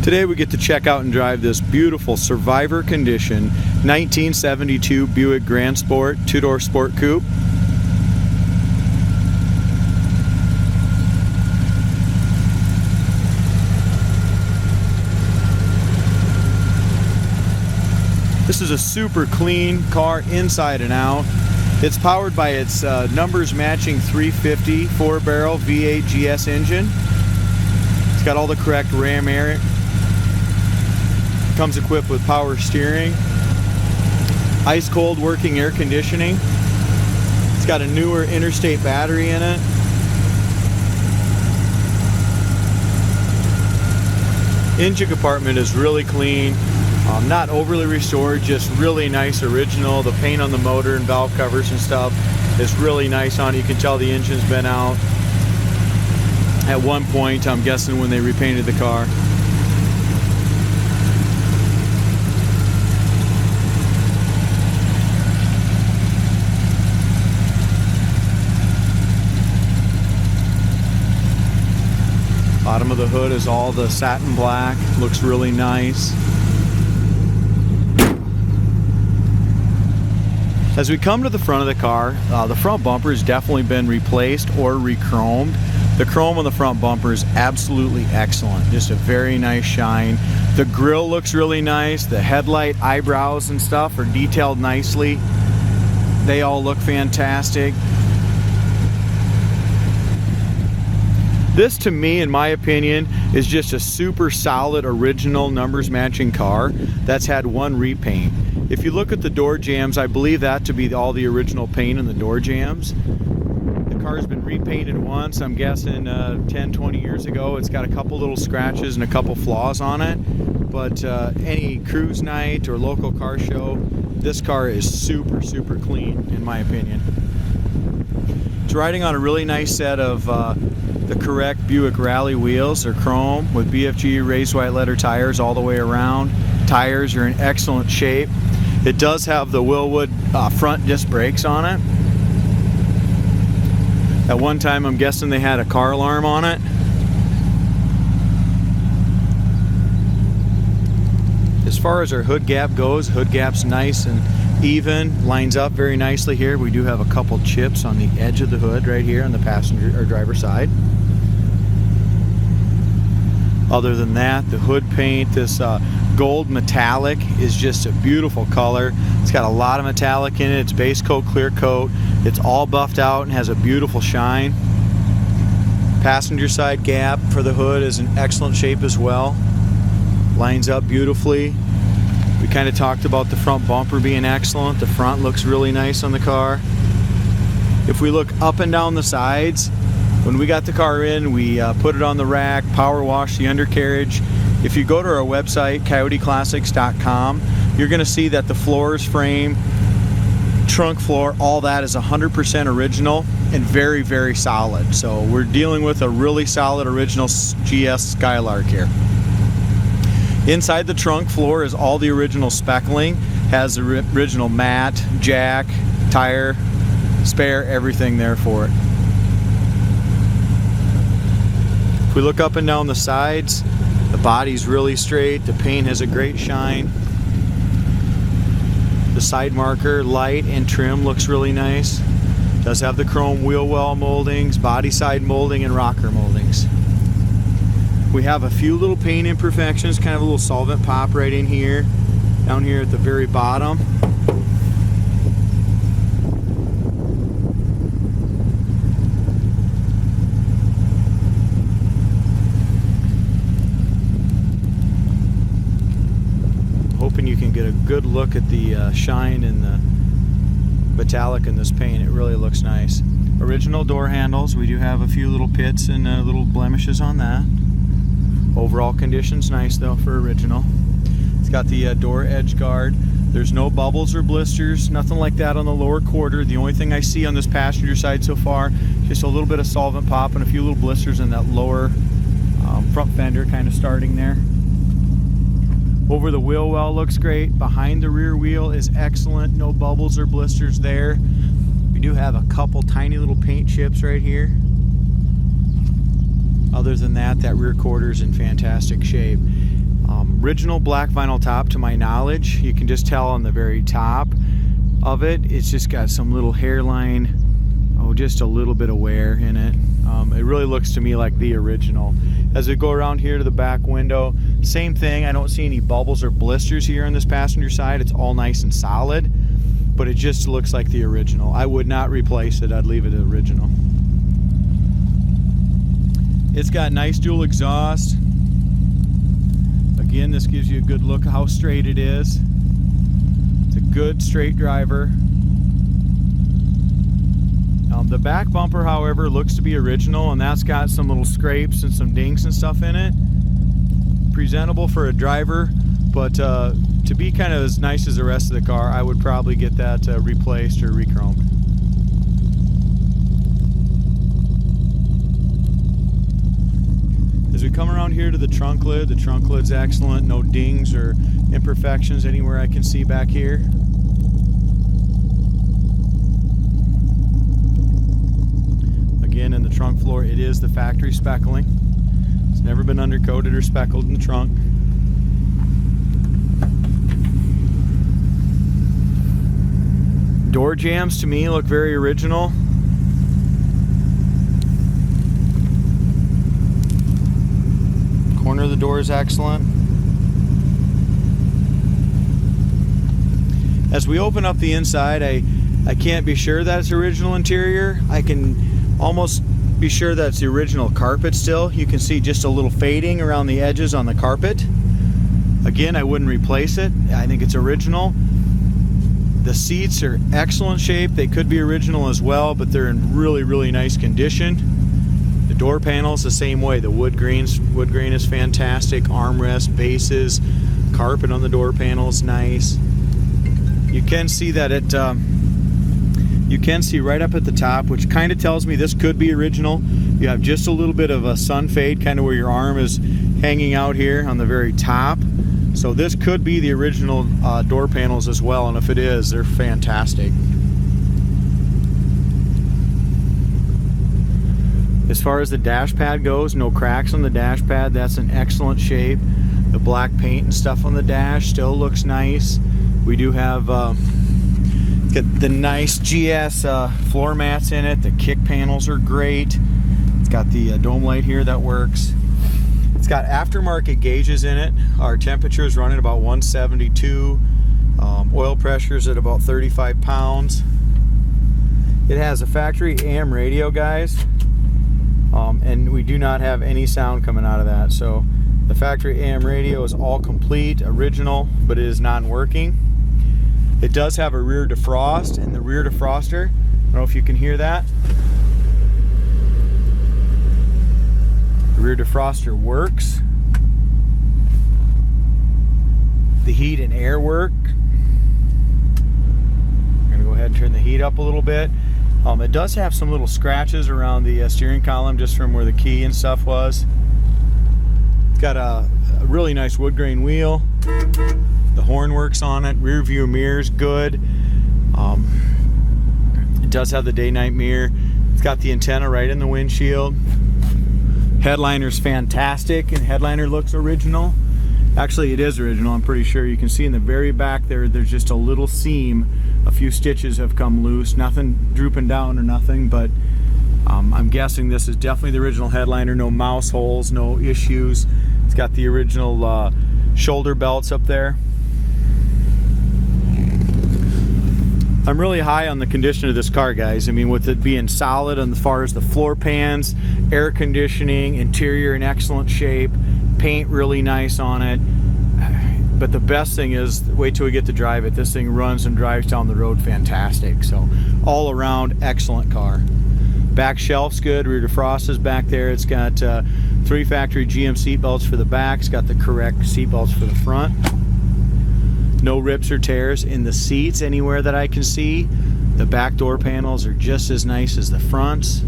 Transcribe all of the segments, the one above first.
Today we get to check out and drive this beautiful Survivor condition 1972 Buick Grand Sport 2-door Sport Coupe. This is a super clean car inside and out. It's powered by its numbers matching 350 4-barrel V8 GS engine. It's got all the correct ram air. Comes equipped with power steering, ice cold working air conditioning. It's got a newer interstate battery in it. Engine compartment is really clean. Not overly restored, just really nice original. The paint on the motor and valve covers and stuff is really nice on it. You can tell the engine's been out at one point, I'm guessing, when they repainted the car. Bottom of the hood is all the satin black, looks really nice. As we come to the front of the car, the front bumper has definitely been replaced or re-chromed. The chrome on the front bumper is absolutely excellent, just a very nice shine. The grille looks really nice, the headlight eyebrows and stuff are detailed nicely. They all look fantastic. This, to me, in my opinion, is just a super solid original numbers matching car that's had one repaint. If you look at the door jambs, I believe that to be all the original paint in the door jambs. The car's been repainted once, I'm guessing 10-20 years ago. It's got a couple little scratches and a couple flaws on it, but any cruise night or local car show, this car is super clean, in my opinion. It's riding on a really nice set of the correct Buick Rally wheels. They're chrome with BFG raised white letter tires all the way around. Tires are in excellent shape. It does have the Willwood front disc brakes on it. At one time, I'm guessing they had a car alarm on it. As far as our hood gap goes, hood gap's nice and even, lines up very nicely here. We do have a couple chips on the edge of the hood right here on the passenger or driver side. Other than that, the hood paint, this gold metallic, is just a beautiful color. It's got a lot of metallic in it. It's base coat, clear coat. It's all buffed out and has a beautiful shine. Passenger side gap for the hood is in excellent shape as well. Lines up beautifully. We kind of talked about the front bumper being excellent. The front looks really nice on the car. If we look up and down the sides, when we got the car in, we put it on the rack, power wash the undercarriage. If you go to our website, coyoteclassics.com, you're going to see that the floors, frame, trunk floor, all that is 100% original and very solid. So we're dealing with a really solid original GS Skylark here. Inside the trunk floor is all the original speckling, has the original mat, jack, tire, spare, everything there for it. If we look up and down the sides, the body's really straight, the paint has a great shine. The side marker, light and trim, looks really nice. Does have the chrome wheel well moldings, body side molding, and rocker moldings. We have a few little paint imperfections, kind of a little solvent pop right in here, down here at the very bottom. Hoping you can get a good look at the shine and the metallic in this paint. It really looks nice. Original door handles. We do have a few little pits and little blemishes on that. Overall condition's nice though for original. It's got the door edge guard. There's no bubbles or blisters, nothing like that on the lower quarter. The only thing I see on this passenger side so far, just a little bit of solvent pop and a few little blisters in that lower front fender kind of starting there. Over the wheel well looks great. Behind the rear wheel is excellent. No bubbles or blisters there. We do have a couple tiny little paint chips right here. Other than that, that rear quarter is in fantastic shape. Original black vinyl top to my knowledge. You can just tell on the very top of it, it's just got some little hairline, just a little bit of wear in it. It really looks to me like the original. As we go around here to the back window, same thing. I don't see any bubbles or blisters here on this passenger side. It's all nice and solid, but it just looks like the original. I would not replace it. I'd leave it original. It's got nice dual exhaust. Again, this gives you a good look at how straight it is. It's a good straight driver. The back bumper, however, looks to be original, and that's got some little scrapes and some dings and stuff in it. Presentable for a driver, but to be kind of as nice as the rest of the car, I would probably get that replaced or re-chromed. As we come around here to the trunk lid's excellent. No dings or imperfections anywhere I can see back here. Again, in the trunk floor, it is the factory speckling. It's never been undercoated or speckled in the trunk. Door jambs to me look very original. Corner of the door is excellent. As we open up the inside, I can't be sure that it's original interior. I can almost be sure that's the original carpet still. You can see just a little fading around the edges on the carpet. Again, I wouldn't replace it. I think it's original. The seats are excellent shape. They could be original as well, but they're in really, really nice condition. The door panels the same way. The wood grain is fantastic. Armrest, bases, carpet on the door panels, nice. You can see that you can see right up at the top, which kind of tells me this could be original. You have just a little bit of a sun fade, kind of where your arm is hanging out here on the very top. So this could be the original door panels as well, and if it is, they're fantastic. As far as the dash pad goes, no cracks on the dash pad. That's in excellent shape. The black paint and stuff on the dash still looks nice. We do have got the nice GS floor mats in it. The kick panels are great. It's got the dome light here that works. It's got aftermarket gauges in it. Our temperature is running about 172. Oil pressure is at about 35 pounds. It has a factory AM radio, guys. And we do not have any sound coming out of that. So the factory AM radio is all complete, original, but it is non-working. It does have a rear defrost, and the rear defroster, I don't know if you can hear that. The rear defroster works. The heat and air work. I'm going to go ahead and turn the heat up a little bit. It does have some little scratches around the steering column just from where the key and stuff was. It's got a really nice wood grain wheel. The horn works on it. Rear view mirror's good. It does have the day-night mirror. It's got the antenna right in the windshield. Headliner's fantastic, and headliner looks original. Actually, it is original, I'm pretty sure. You can see in the very back there's just a little seam. A few stitches have come loose. Nothing drooping down or nothing, but I'm guessing this is definitely the original headliner. No mouse holes, no issues. It's got the original shoulder belts up there. I'm really high on the condition of this car, guys. I mean, with it being solid as far as the floor pans, air conditioning, interior in excellent shape, paint really nice on it. But the best thing is, wait till we get to drive it. This thing runs and drives down the road fantastic. So all around, excellent car. Back shelf's good. Rear defrost is back there. It's got 3 factory GM seat belts for the back. It's got the correct seat belts for the front. No rips or tears in the seats anywhere that I can see. The back door panels are just as nice as the fronts.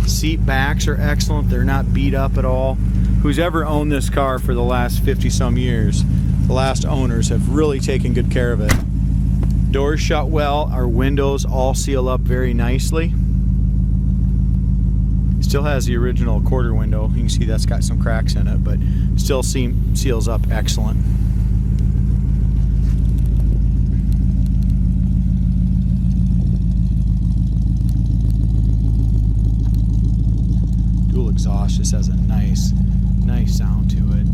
Seat backs are excellent. They're not beat up at all. Who's ever owned this car for the last 50 some years, the last owners have really taken good care of it. Doors shut well. Our windows all seal up very nicely. Still has the original quarter window. You can see that's got some cracks in it, but still seals up excellent. Dual exhaust just has a nice sound to it.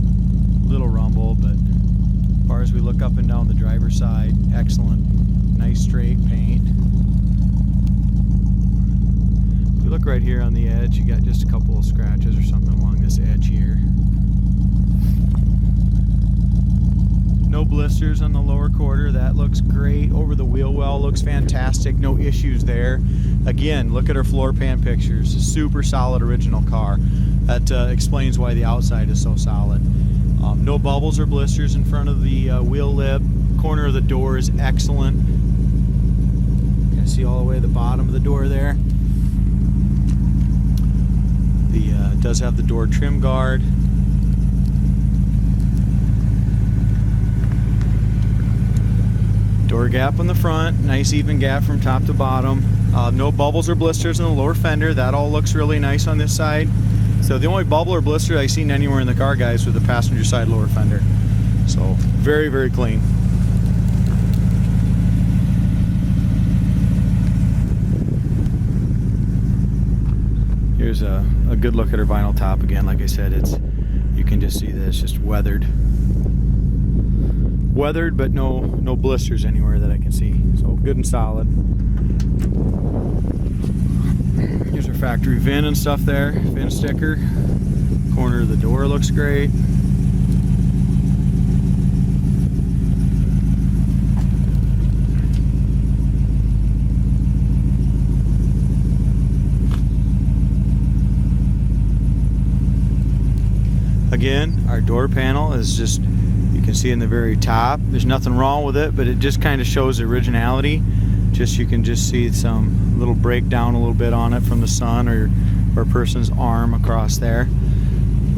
Little rumble, but as far as we look up and down the driver's side, excellent. Nice straight paint. If you look right here on the edge, you got just a couple of scratches or something along this edge here. No blisters on the lower quarter. That looks great. Over the wheel well looks fantastic. No issues there. Again, look at our floor pan pictures. Super solid original car. That explains why the outside is so solid. No bubbles or blisters in front of the wheel lip. Corner of the door is excellent. You can see all the way to the bottom of the door there. It does have the door trim guard. Door gap on the front, nice even gap from top to bottom. No bubbles or blisters in the lower fender. That all looks really nice on this side. So the only bubble or blister I've seen anywhere in the car, guys, was the passenger side lower fender. So very, very clean. Here's a good look at her vinyl top again. Like I said, you can just see that it's just weathered, but no blisters anywhere that I can see. So good and solid. Here's our factory VIN and stuff there. VIN sticker. Corner of the door looks great. Again, our door panel is just, you can see in the very top, there's nothing wrong with it, but it just kind of shows originality. You can just see some little breakdown a little bit on it from the sun or a person's arm across there.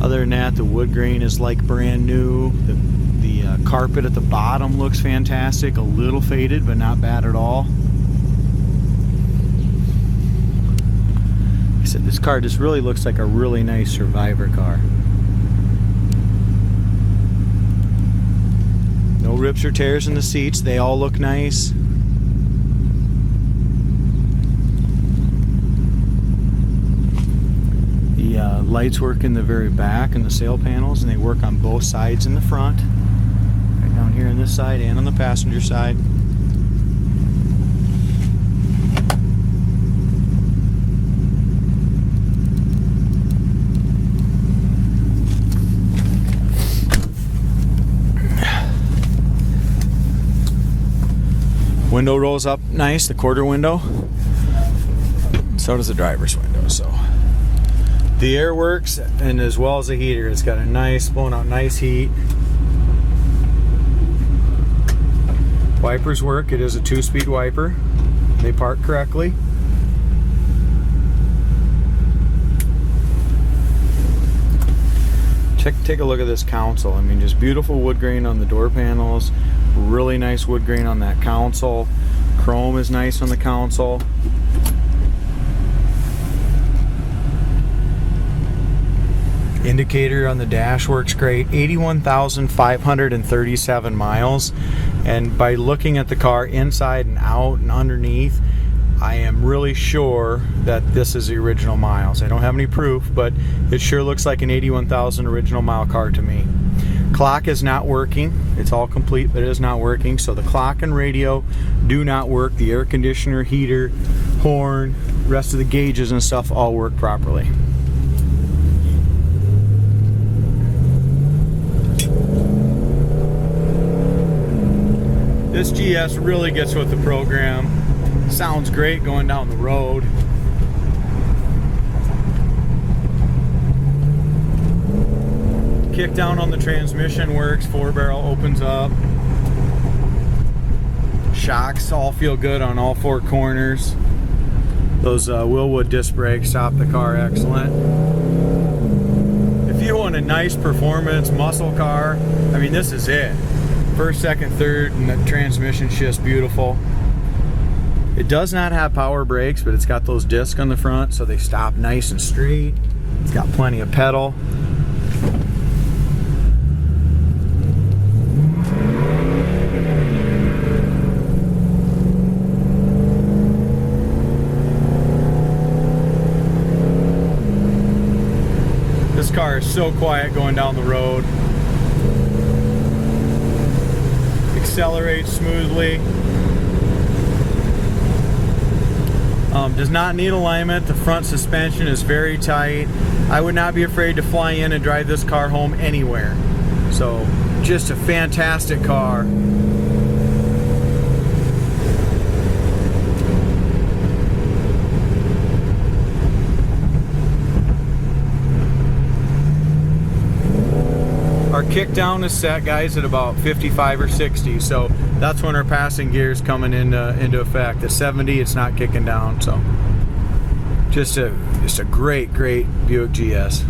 Other than that, the wood grain is like brand new. The carpet at the bottom looks fantastic, a little faded, but not bad at all. Like I said, this car just really looks like a really nice survivor car. No rips or tears in the seats. They all look nice. The lights work in the very back and the sail panels, and they work on both sides in the front. Right down here on this side and on the passenger side. Window rolls up nice, the quarter window. So does the driver's window. So the air works, and as well as the heater, it's got a nice, blowing out nice heat. Wipers work. It is a 2-speed wiper. They park correctly. Take a look at this console. I mean, just beautiful wood grain on the door panels. Really nice wood grain on that console. Chrome is nice on the console. Indicator on the dash works great. 81,537 miles. And by looking at the car inside and out and underneath, I am really sure that this is the original miles. I don't have any proof, but it sure looks like an 81,000 original mile car to me. Clock is not working. It's all complete, but it is not working. So the clock and radio do not work. The air conditioner, heater, horn, rest of the gauges and stuff all work properly. This GS really gets with the program. Sounds great going down the road. Kick down on the transmission works. 4-barrel opens up. Shocks all feel good on all 4 corners. Those Willwood disc brakes stop the car excellent. If you want a nice performance muscle car, I mean, this is it. First, second, third, and the transmission's just beautiful. It does not have power brakes, but it's got those discs on the front, so they stop nice and straight. It's got plenty of pedal. This car is so quiet going down the road. Accelerates smoothly. Does not need alignment. The front suspension is very tight. I would not be afraid to fly in and drive this car home anywhere. So, just a fantastic car. Our kick down is set, guys, at about 55 or 60, so that's when our passing gear is coming into effect. At 70, it's not kicking down. So just a great Buick GS.